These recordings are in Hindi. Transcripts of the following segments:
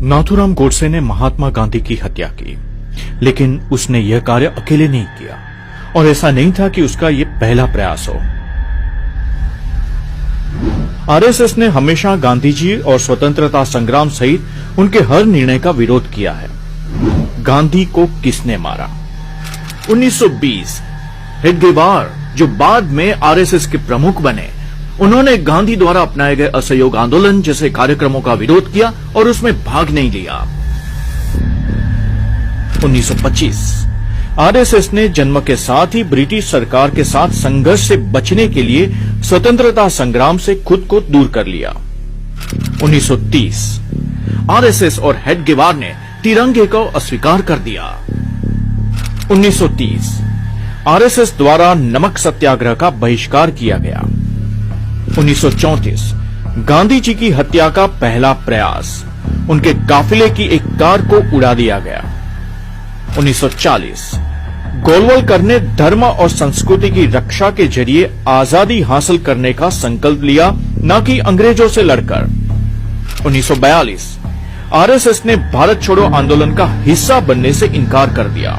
नाथूराम गोडसे ने महात्मा गांधी की हत्या की, लेकिन उसने यह कार्य अकेले नहीं किया और ऐसा नहीं था कि उसका यह पहला प्रयास हो। आरएसएस ने हमेशा गांधी जी और स्वतंत्रता संग्राम सहित उनके हर निर्णय का विरोध किया है। गांधी को किसने मारा? 1920 हेडगेवार, जो बाद में आरएसएस के प्रमुख बने, उन्होंने गांधी द्वारा अपनाए गए असहयोग आंदोलन जैसे कार्यक्रमों का विरोध किया और उसमें भाग नहीं लिया। 1925 आरएसएस ने जन्म के साथ ही ब्रिटिश सरकार के साथ संघर्ष से बचने के लिए स्वतंत्रता संग्राम से खुद को दूर कर लिया। 1930 आरएसएस और हेडगेवार ने तिरंगे को अस्वीकार कर दिया। 1930 आरएसएस द्वारा नमक सत्याग्रह का बहिष्कार किया गया। 1934 गांधी जी की हत्या का पहला प्रयास, उनके काफिले की एक कार को उड़ा दिया गया। 1940 गोलवलकर ने धर्म और संस्कृति की रक्षा के जरिए आजादी हासिल करने का संकल्प लिया, न कि अंग्रेजों से लड़कर। 1942 आरएसएस ने भारत छोड़ो आंदोलन का हिस्सा बनने से इनकार कर दिया।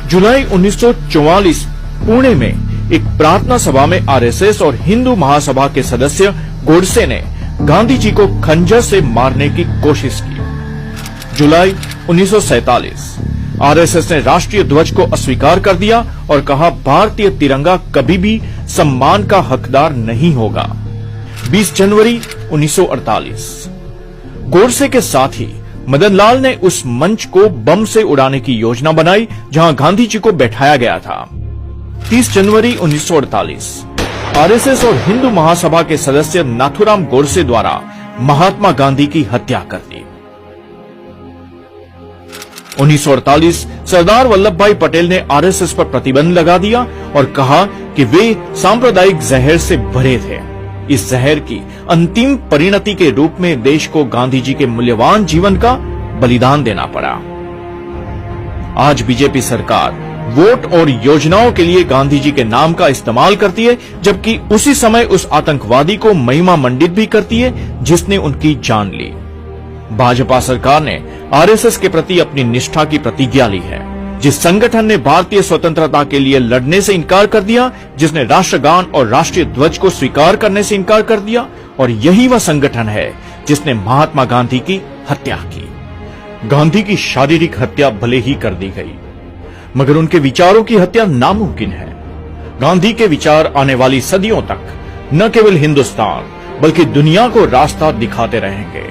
जुलाई 1944 पुणे में एक प्रार्थना सभा में आरएसएस और हिंदू महासभा के सदस्य गोडसे ने गांधी जी को खंजर से मारने की कोशिश की। जुलाई 1947 आरएसएस ने राष्ट्रीय ध्वज को अस्वीकार कर दिया और कहा, भारतीय तिरंगा कभी भी सम्मान का हकदार नहीं होगा। 20 जनवरी 1948 गोडसे के साथ ही मदनलाल ने उस मंच को बम से उड़ाने की योजना बनाई जहां गांधी जी को बैठाया गया था। 30 जनवरी 1948 आरएसएस और हिंदू महासभा के सदस्य नाथूराम गोडसे द्वारा महात्मा गांधी की हत्या कर दी। 1948 सरदार वल्लभ भाई पटेल ने आरएसएस पर प्रतिबंध लगा दिया और कहा कि वे सांप्रदायिक जहर से भरे थे। इस जहर की अंतिम परिणति के रूप में देश को गांधी जी के मूल्यवान जीवन का बलिदान देना पड़ा। आज बीजेपी सरकार वोट और योजनाओं के लिए गांधी जी के नाम का इस्तेमाल करती है, जबकि उसी समय उस आतंकवादी को महिमा मंडित भी करती है जिसने उनकी जान ली। भाजपा सरकार ने आरएसएस के प्रति अपनी निष्ठा की प्रतिज्ञा ली है। जिस संगठन ने भारतीय स्वतंत्रता के लिए लड़ने से इनकार कर दिया, जिसने राष्ट्रगान और राष्ट्रीय ध्वज को स्वीकार करने से इनकार कर दिया, और यही वह संगठन है जिसने महात्मा गांधी की हत्या की। गांधी की शारीरिक हत्या भले ही कर दी गई, मगर उनके विचारों की हत्या नामुमकिन है। गांधी के विचार आने वाली सदियों तक न केवल हिंदुस्तान बल्कि दुनिया को रास्ता दिखाते रहेंगे।